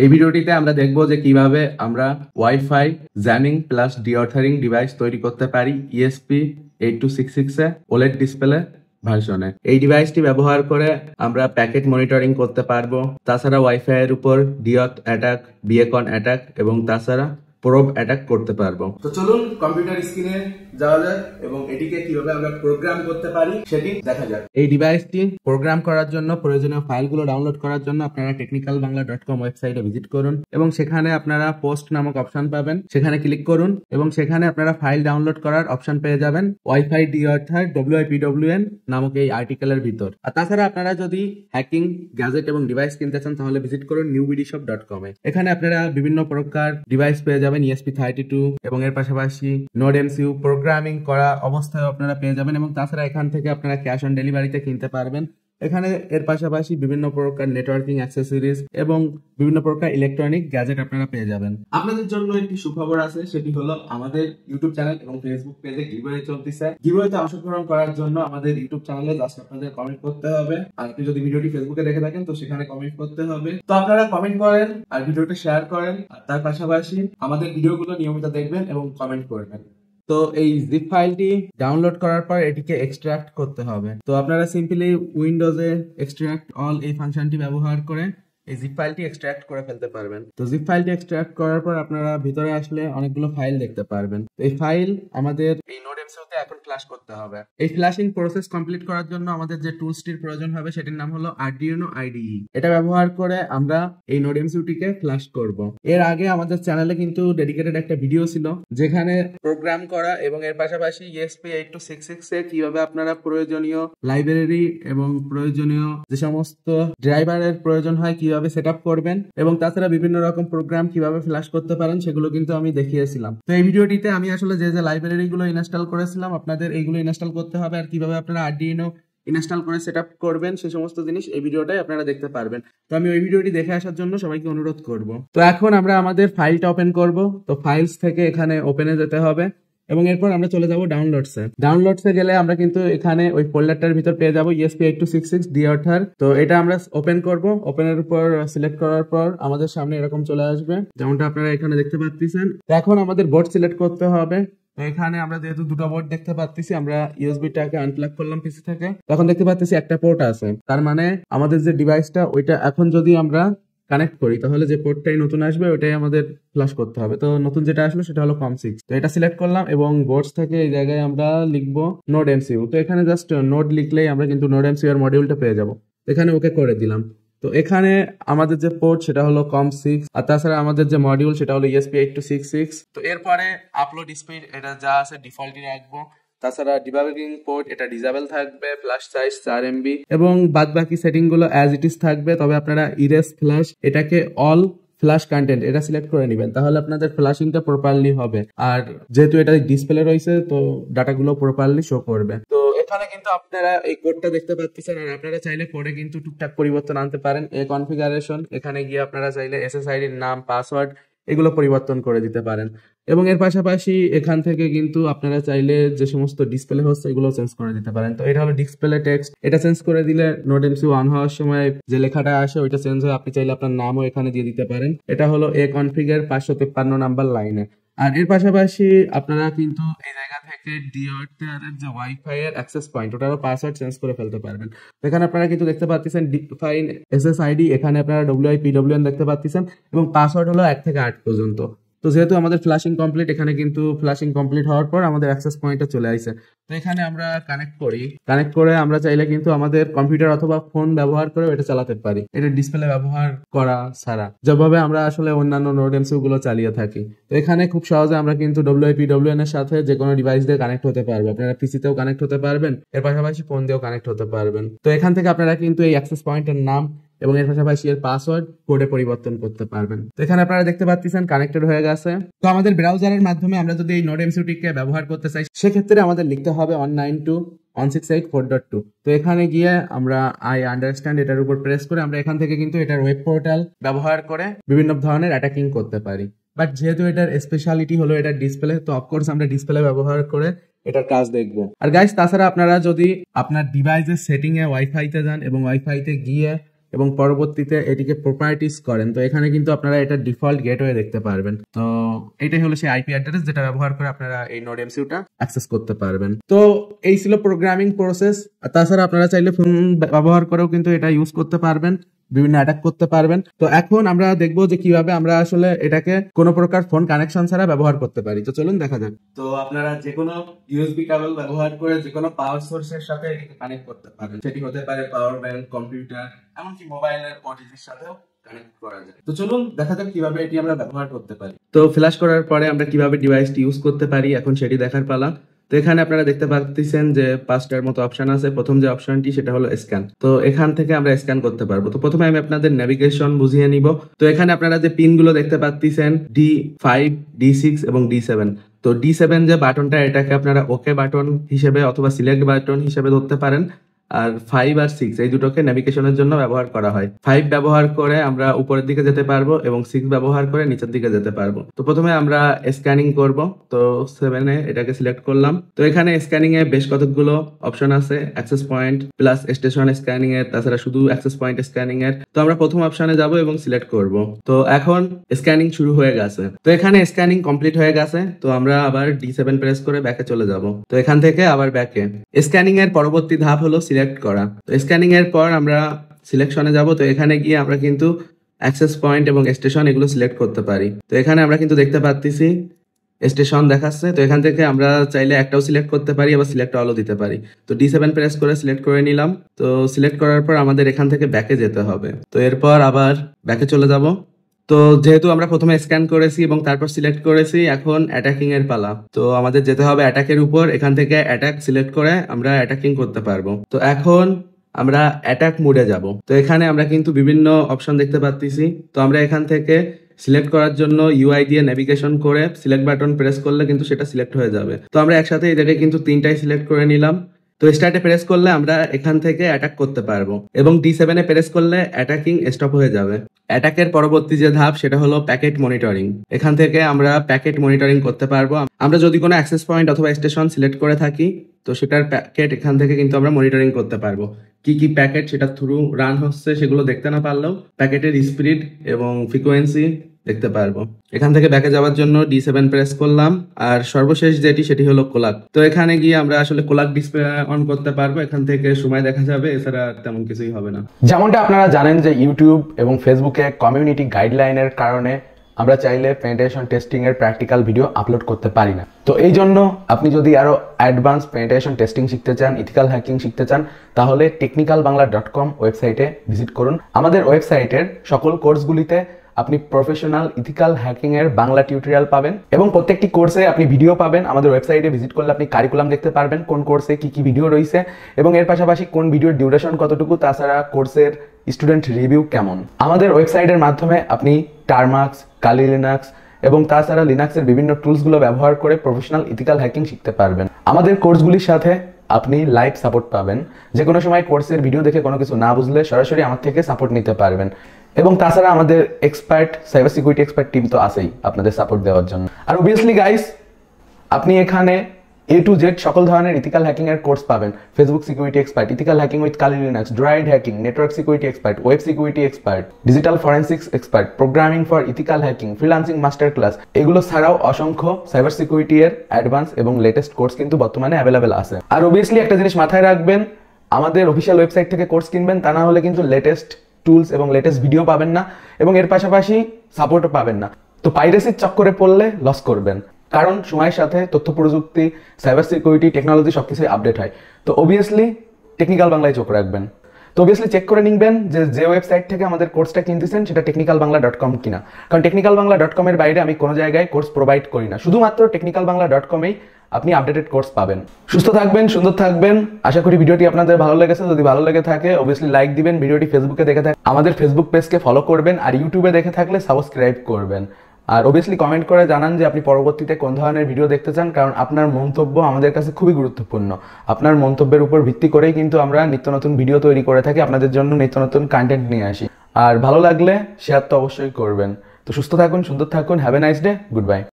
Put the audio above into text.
এই ভিডিওটিতে আমরা দেখব যে কিভাবে আমরা ওয়াইফাই জ্যামিং প্লাস ডিঅর্থারিং ডিভাইস তৈরি করতে পারি ESP8266 এ ওলেড ডিসপ্লে ভার্সনে। এই ডিভাইসটি ব্যবহার করে আমরা প্যাকেট মনিটরিং করতে পারবো, তাছাড়া ওয়াইফাই এর উপর ডিঅথ অ্যাটাক, বিএকন অ্যাটাক এবং তাছাড়া প্রোব অ্যাটাক করতে পারবো। তো চলুন কম্পিউটার স্ক্রিনে যাওয়া যাক এবং এটিকে কিভাবে আমরা প্রোগ্রাম করতে পারি সেটি দেখা যাক। এই ডিভাইসটি প্রোগ্রাম করার জন্য প্রয়োজনীয় ফাইলগুলো ডাউনলোড করার জন্য আপনারা technicalbangla.com ওয়েবসাইটে ভিজিট করুন এবং সেখানে আপনারা পোস্ট নামক অপশন পাবেন, সেখানে ক্লিক করুন এবং সেখানে আপনারা ফাইল ডাউনলোড করার অপশন পেয়ে যাবেন ওয়াইফাই ডিঅর্থার WIPWN নামক এই আর্টিকেলের ভিতর। আর তাছাড়া আপনারা যদি হ্যাকিং গ্যাজেট এবং ডিভাইস কিনতে চান তাহলে ভিজিট করুন newbdshop.com এ। এখানে আপনারা বিভিন্ন প্রকার ডিভাইস পেয়ে যাবেন ESP32 এবং এর পাশাপাশি নোড MCU প্রোগ্রামিং করা অবস্থায় আপনারা পেয়ে যাবেন এবং তাছাড়া এখান থেকে আপনারা ক্যাশ অন ডেলিভারিতে কিনতে পারবেন। এখানে এর পাশাপাশি বিভিন্ন প্রকার নেটওয়ার্কিং অ্যাক্সেসরিজ এবং বিভিন্ন প্রকার ইলেকট্রনিক গ্যাজেট আপনারা পেয়ে যাবেন। আপনাদের জন্য একটি সুখবর আছে, সেটি হলো আমাদের ইউটিউব চ্যানেল এবং ফেসবুক পেজে গিভওয়ে চলতেছে। গিভওয়েতে অংশগ্রহণ করার জন্য আমাদের ইউটিউব চ্যানেলে জাস্ট আপনাদের কমেন্ট করতে হবে, আর আপনি যদি ভিডিওটি ফেসবুকে দেখে থাকেন তো সেখানে কমেন্ট করতে হবে। তো আপনারা কমেন্ট করেন আর ভিডিওটি শেয়ার করেন, আর তার পাশাপাশি আমাদের ভিডিওগুলো নিয়মিত দেখবেন এবং কমেন্ট করবেন। তো এই জিপ ফাইলটি ডাউনলোড করার পর এটিকে এক্সট্রাক্ট করতে হবে। তো আপনারা সিম্পলি উইন্ডোজে এক্সট্রাক্ট অল এই ফাংশনটি ব্যবহার করে এই জিপ ফাইলটি এক্সট্রাক্ট করে ফেলতে পারবেন। তো জিপ ফাইলটি এক্সট্রাক্ট করার পর আপনারা ভিতরে আসলে অনেকগুলো ফাইল দেখতে পারবেন। এই ফাইল আমাদের এই নোড এমসিইউতে এখন ফ্ল্যাশ করতে হবে। এই ফ্ল্যাশিং প্রসেস কমপ্লিট করার জন্য আমাদের যে টুলসটির প্রয়োজন হবে সেটির নাম হলো Arduino IDE। এটা ব্যবহার করে আমরা এই নোড এমসিইউটিকে ফ্ল্যাশ করব। এর আগে আমাদের চ্যানেলে কিন্তু ডেডিকেটেড একটা ভিডিও ছিল যেখানে প্রোগ্রাম করা এবং এর পাশাপাশি ESP8266 এ কিভাবে আপনারা প্রয়োজনীয় লাইব্রেরি এবং প্রয়োজনীয় যে সমস্ত ড্রাইভারের প্রয়োজন হয় কিভাবে সেটআপ করবেন এবং তাছাড়া বিভিন্ন রকম প্রোগ্রাম কিভাবে ফ্ল্যাশ করতে পারেন সেগুলো কিন্তু আমি দেখিয়েছিলাম। তো এই ভিডিওটিতে আমি আসলে যে লাইব্রেরি গুলো ইনস্টল করেছিলাম আপনাদের এইগুলো ইনস্টল করতে হবে, আর কিভাবে আপনারা Arduino ইনস্টল করে সেটআপ করবেন সেই সমস্ত জিনিস এই ভিডিওটাই আপনারা দেখতে পারবেন। তো আমি ওই ভিডিওটি দেখে আসার জন্য সবাইকে অনুরোধ করব। তো এখন আমরা আমাদের ফাইলটা ওপেন করব। তো ফাইলস থেকে এখানে ওপেনে যেতে হবে এবং এরপর আমরা চলে যাব ডাউনলোডসে। ডাউনলোডসে গেলে আমরা কিন্তু এখানে ওই ফোল্ডারটার ভিতর পেয়ে যাব ESP8266 ডিঅর্থার। তো এটা আমরা ওপেন করব। ওপেনের উপর সিলেক্ট করার পর আমাদের সামনে এরকম চলে আসবে, যেমনটা আপনারা এখানে দেখতে পাচ্ছেন। এখন আমাদের বোর্ড সিলেক্ট করতে হবে। এখানে আমরা যেহেতু দুটো বোর্ড দেখতে পাচ্ছি, আমরা ইউএসবিটাকে আনপ্লাগ করলাম পিসি থেকে, তখন দেখতে পাচ্ছি একটা পোর্ট আছে। তার মানে আমাদের যে ডিভাইসটা ওইটা এখন যদি আমরা কানেক্ট করি তাহলে যে পোর্টটাই নতুন আসবে ওইটাই আমাদের ফ্ল্যাশ করতে হবে। তো নতুন যেটা আসলো সেটা হলো COM6। তো এটা সিলেক্ট করলাম এবং বোর্ডস থেকে এই জায়গায় আমরা লিখবো নোড এমসিইউ। তো এখানে জাস্ট নোড লিখলেই আমরা কিন্তু নোড এমসিইউ এর মডিউলটা পেয়ে যাব। এখানে ওকে করে দিলাম। তো এখানে আমাদের যে পোর্ট সেটা হলো COM6 আর তাছাড়া আমাদের যে মডিউল সেটা হলো ESP8266। তো এরপরে আপলোড স্পিড এটা যা আছে ডিফল্টই রাখবো, তাছাড়া ডিবাগিং পোর্ট এটা ডিসেবল থাকবে, ফ্ল্যাশ সাইজ 4 MB এবং বাদ বাকি সেটিং গুলো অ্যাজ ইট ইজ থাকবে। তবে আপনারা ইরেজ ফ্ল্যাশ এটাকে অল ফ্ল্যাশ কন্টেন্ট এটা সিলেক্ট করে নেবেন, তাহলে আপনাদের ফ্ল্যাশিংটা প্রপারলি হবে। আর যেহেতু এটা ডিসপ্লে রয়েছে তো ডাটাগুলো প্রপারলি শো করবে। তো এখানে কিন্তু আপনারা এই কোডটা দেখতে পাচ্ছেন, আর আপনারা চাইলে কোডে কিন্তু টুকটাক পরিবর্তন আনতে পারেন। এই কনফিগারেশন এখানে গিয়ে আপনারা চাইলে SSID এর নাম, পাসওয়ার্ড এগুলো পরিবর্তন করে দিতে পারেন এবং এর পাশাপাশি এখান থেকে কিন্তু আপনারা চাইলে যে সমস্ত ডিসপ্লে হচ্ছে এগুলো চেঞ্জ করে দিতে পারেন। তো এটা হলো ডিসপ্লে টেক্সট, এটা চেঞ্জ করে দিলে নোড এমসিইউ অন হওয়ার সময় যে লেখাটা আসে ওইটা চেঞ্জ হয়। আপনি চাইলে আপনার নামও এখানে দিয়ে দিতে পারেন। এটা হলো কনফিগার 553 নাম্বার লাইনে। আর এর পাশাপাশি আপনারা কিন্তু এই জায়গা থেকে ডিঅর্থারের যে ওয়াইফাই এর অ্যাক্সেস পয়েন্ট ওটারও পাসওয়ার্ড চেঞ্জ করে ফেলতে পারবেন। এখানে আপনারা কিন্তু দেখতে পাচ্ছেন ডিফাইন SSID, এখানে আপনারা WIPWN দেখতে পাচ্ছেন এবং পাসওয়ার্ড হলো 1 থেকে 8 পর্যন্ত। তো যেহেতু আমাদের ফ্ল্যাশিং কমপ্লিট, এখানে কিন্তু ফ্ল্যাশিং কমপ্লিট হওয়ার পর আমাদের অ্যাক্সেস পয়েন্টটা চলে আসে। তো এখানে আমরা কানেক্ট করি, কানেক্ট করে আমরা চাইলে কিন্তু আমাদের কম্পিউটার অথবা ফোন ব্যবহার করে এটা চালাতে পারি, এটা ডিসপ্লে ব্যবহার করা ছাড়া, যেভাবে আমরা আসলে অন্যান্য নোড এমসিইউ গুলো চালিয়ে থাকি। তো এখানে খুব সহজে আমরা কিন্তু WIPWN এর সাথে যে কোনো ডিভাইস দিয়ে কানেক্ট হতে পারবো। আপনারা পিসিতেও কানেক্ট হতে পারবেন, এর পাশাপাশি ফোন দিয়েও কানেক্ট হতে পারবেন। তো এখান থেকে আপনারা কিন্তু এই অ্যাক্সেস পয়েন্টের নাম এবং এর পাশাপাশি এর পাসওয়ার্ড কোডে পরিবর্তন করতে পারবেন। তো এখানে আপনারা দেখতে পাচ্ছেন কানেক্টেড হয়ে গেছে। তো আমাদের ব্রাউজারের মাধ্যমে আমরা যদি এই নোড এমসিইউটিকে ব্যবহার করতে চাই সেক্ষেত্রে আমাদের লিখতে হবে 192.168.4.2। তো এখানে গিয়ে আমরা আই আন্ডারস্ট্যান্ড এটার উপর প্রেস করে আমরা এখান থেকে কিন্তু এটার ওয়েব পোর্টাল ব্যবহার করে বিভিন্ন ধরনের অ্যাটাকিং করতে পারি। বাট যেহেতু এটার স্পেশালিটি হলো এটার ডিসপ্লে, তো অফকোর্স আমরা ডিসপ্লে ব্যবহার করে এটার কাজ দেখবো। আর গাইস তাছাড়া আপনারা যদি আপনার ডিভাইসের সেটিং এ ওয়াইফাইতে যান এবং ওয়াইফাইতে গিয়ে এবং পরবর্তীতে এটিকে প্রপার্টিস করেন, তো এখানে কিন্তু আপনারা এটা ডিফল্ট গেটওয়ে দেখতে পারবেন। তো এটাই হলো সেই আইপি অ্যাড্রেস যেটা ব্যবহার করে আপনারা এই নোড এমসিইউটা অ্যাক্সেস করতে পারবেন। তো এই ছিল প্রোগ্রামিং প্রসেস। তাছাড়া আপনারা চাইলে ফোন ব্যবহার করেও কিন্তু এটা ইউজ করতে পারবেন, বিভিন্ন অ্যাটাক করতে পারবেন। তো এখন আমরা দেখবো যে কিভাবে আমরা আসলে এটাকে কোনো প্রকার ফোন কানেকশন ছাড়া ব্যবহার করতে পারি। তো চলুন দেখা যাক। তো আপনারা যে কোনো ইউএসবি কেবল ব্যবহার করে যে কোনো পাওয়ার সোর্সের সাথে কানেক্ট করতে পারেন, সেটি হতে পারে পাওয়ার ব্যাংক, কম্পিউটার, এমনকি মোবাইলের ওটিজির সাথেও কানেক্ট করা যায়। তো চলুন দেখা যাক কিভাবে এটি আমরা ব্যবহার করতে পারি। তো ফ্ল্যাশ করার পরে আমরা কিভাবে ডিভাইসটি ইউজ করতে পারি এখন সেটি দেখার পালা। তো এখানে আপনারা দেখতে পাচ্ছেন যে 5টার মতো অপশন আছে। প্রথম যে অপশনটি সেটা হলো স্ক্যান। তো এখান থেকে আমরা স্ক্যান করতে পারবো। তো প্রথমে আমি আপনাদের নেভিগেশন বুঝিয়ে নিব। তো এখানে আপনারা যে পিন গুলো দেখতে পাচ্ছেন D5, D6 এবং D7। তো D7 যে বাটনটা, এটাকে আপনারা ওকে বাটন হিসেবে অথবা সিলেক্ট বাটন হিসেবে ধরতে পারেন। আর 5 আর 6 এই দুটোকে নেভিগেশনের জন্য ব্যবহার করা হয়। 5 ব্যবহার করে আমরা উপরের দিকে যেতে পারবো এবং 6 ব্যবহার করে নিচের দিকে যেতে পারবো। তো প্রথমে আমরা স্ক্যানিং করব। তো 7 এটাকে সিলেক্ট করলাম। তো এখানে স্ক্যানিং এ বেশ কতগুলো অপশন আছে, access point plus station scanning এর, তাছাড়া শুধু অ্যাক্সেস পয়েন্ট স্ক্যানিং এর। তো আমরা প্রথম অপশনে যাব এবং সিলেক্ট করব। তো এখন স্ক্যানিং শুরু হয়ে গেছে। তো এখানে স্ক্যানিং কমপ্লিট হয়ে গেছে। তো আমরা আবার D7 প্রেস করে ব্যাকে চলে যাব। তো এখান থেকে আবার ব্যাকে। স্ক্যানিং এর পরবর্তী ধাপ হলো সিলেক্ট করা। তো স্ক্যানিং এর পর আমরা সিলেকশনে যাব। তো এখানে গিয়ে আমরা কিন্তু অ্যাক্সেস পয়েন্ট এবং স্টেশন এগুলো সিলেক্ট করতে পারি। তো এখানে আমরা কিন্তু দেখতে পাচ্ছি স্টেশন দেখাচ্ছে। তো এখান থেকে আমরা চাইলে একটাও সিলেক্ট করতে পারি, আবার সিলেক্ট অলও দিতে পারি। তো D7 প্রেস করে সিলেক্ট করে নিলাম। তো সিলেক্ট করার পর আমাদের এখান থেকে ব্যাকে যেতে হবে। তো এরপর আবার ব্যাকে চলে যাব। তো যেহেতু আমরা প্রথমে স্ক্যান করেছি এবং তারপর সিলেক্ট করেছি, এখন অ্যাটাকিং এর পালা। তো আমাদের যেতে হবে অ্যাটাকের উপর। এখান থেকে অ্যাটাক সিলেক্ট করে আমরা অ্যাটাকিং করতে পারবো। তো এখন আমরা অ্যাটাক মোডে যাব। তো এখানে আমরা কিন্তু বিভিন্ন অপশন দেখতে পাচ্ছি। তো আমরা এখান থেকে সিলেক্ট করার জন্য ইউআই দিয়ে নেভিগেশন করে সিলেক্ট বাটন প্রেস করলে কিন্তু সেটা সিলেক্ট হয়ে যাবে। তো আমরা একসাথে এই জায়গায় কিন্তু 3টাই সিলেক্ট করে নিলাম। তো স্টার্টে প্রেস করলে আমরা এখান থেকে অ্যাটাক করতে পারবো এবং D7 প্রেস করলে অ্যাটাকিং স্টপ হয়ে যাবে। অ্যাটাকের পরবর্তী যে ধাপ সেটা হলো প্যাকেট মনিটরিং। এখান থেকে আমরা প্যাকেট মনিটরিং করতে পারবো। আমরা যদি কোনো অ্যাক্সেস পয়েন্ট অথবা স্টেশন সিলেক্ট করে থাকি, তো সেটার প্যাকেট এখান থেকে কিন্তু আমরা মনিটরিং করতে পারবো। কি কি প্যাকেট সেটা থ্রু রান হচ্ছে সেগুলো দেখতে না পারলেও প্যাকেটের স্পিড এবং ফ্রিকোয়েন্সি দেখতে পারবো। এখান থেকে ব্যাকে যাওয়ার জন্য D7 প্রেস করলাম। আর সর্বশেষ সেটি হলো কোলাক। তো এখানে গিয়ে আমরা আসলে কোলাক ডিসপ্লে অন করতে পারবো। এখান থেকে সময় দেখা যাবে, এছাড়া তেমন কিছুই হবে না। যেমনটা আপনারা জানেন যে ইউটিউব এবং ফেসবুকে কমিউনিটি গাইডলাইনের কারণে আমরা চাইলে পেনিট্রেশন টেস্টিং এর প্র্যাকটিক্যাল ভিডিও আপলোড করতে পারি না। তো এই জন্য আপনি যদি আরো অ্যাডভান্স পেনিট্রেশন টেস্টিং শিখতে চান, ইথিক্যাল হ্যাকিং শিখতে চান, তাহলে technicalbangla.com ওয়েবসাইটে ভিজিট করুন। আমাদের ওয়েবসাইটের সকল কোর্সগুলিতে আপনি প্রফেশনাল ইথিক্যাল হ্যাকিং এর বাংলা টিউটোরিয়াল পাবেন এবং প্রত্যেকটি কোর্সে আপনি ভিডিও পাবেন। আমাদের ওয়েবসাইটে ভিজিট করলে আপনি কারিকুলাম দেখতে পারবেন, কোন কোর্সে কি কি ভিডিও রয়েছে এবং এর পাশাপাশি কোন ভিডিওর ডিউরেশন কতটুকু, তাছাড়া কোর্সের স্টুডেন্ট রিভিউ কেমন। আমাদের ওয়েবসাইটের মাধ্যমে আপনি টারমাক্স, কালি লিনাক্স এবং তাছাড়া লিনাক্সের বিভিন্ন টুলসগুলো ব্যবহার করে প্রফেশনাল ইথিক্যাল হ্যাকিং শিখতে পারবেন। আমাদের কোর্সগুলির সাথে আপনি লাইভ সাপোর্ট পাবেন। যে কোনো সময় কোর্সের ভিডিও দেখে কোনো কিছু না বুঝলে সরাসরি আমার থেকে সাপোর্ট নিতে পারবেন। এবং তাছাড়া আমাদের expert cyber security expert team তো আছেই আপনাদের সাপোর্ট দেওয়ার জন্য। আর অবভিয়াসলি গাইস, আপনি এখানে A to Z সকল ধরনের ইথিক্যাল হ্যাকিং এর কোর্স পাবেন। Facebook security expert, ethical hacking with Kali Linux, droid hacking, network security expert, web security expert, digital forensics expert, programming for ethical hacking, freelancing master class, এগুলো ছাড়াও অসংখ্য cyber security এর advance এবং latest course কিন্তু বর্তমানে available আছে। আর obviously একটা জিনিস মাথায় রাখবেন, আমাদের অফিসিয়াল ওয়েবসাইট থেকে কোর্স কিনবেন, তা না হলে কিন্তু লেটেস্ট টুলস এবং লেটেস্ট ভিডিও পাবেন না এবং এর পাশাপাশি সাপোর্টও পাবেন না। তো পাইরেসির চক্করে পড়লে লস করবেন, কারণ সময়ের সাথে তথ্য প্রযুক্তি, সাইবার সিকিউরিটি, টেকনোলজি সবকিছুই আপডেট হয়। তো অবভিয়াসলি টেকনিক্যাল বাংলায় চোখ রাখবেন। তো অবভিয়াসলি চেক করে নিবেন যে ওয়েবসাইট থেকে আমাদের কোর্সটা কিনতেছেন সেটা technicalbangla.com কিনা, কারণ technicalbangla.com এর বাইরে আমি কোনো জায়গায় কোর্স প্রোভাইড করি না। শুধুমাত্র technicalbangla.com এই আপনি আপডেটেড কোর্স পাবেন। সুস্থ থাকবেন, সুন্দর থাকবেন। আশা করি ভিডিওটি আপনাদের ভালো লেগেছে। যদি ভালো লেগে থাকে অবভিয়াসলি লাইক দিবেন। ভিডিওটি ফেসবুকে দেখে থাকলে আমাদের ফেসবুক পেজকে ফলো করবেন, আর ইউটিউবে দেখে থাকলে সাবস্ক্রাইব করবেন। আর অবভিয়াসলি কমেন্ট করে জানান যে আপনি পরবর্তীতে কোন ধরনের ভিডিও দেখতে চান, কারণ আপনার মন্তব্য আমাদের কাছে খুবই গুরুত্বপূর্ণ। আপনার মন্তব্যের উপর ভিত্তি করেই কিন্তু আমরা নিত্য নতুন ভিডিও তৈরি করে থাকি, আপনাদের জন্য নিত্য নতুন কন্টেন্ট নিয়ে আসি। আর ভালো লাগলে শেয়ার তো অবশ্যই করবেন। তো সুস্থ থাকুন, সুন্দর থাকুন। Have a nice day, good bye.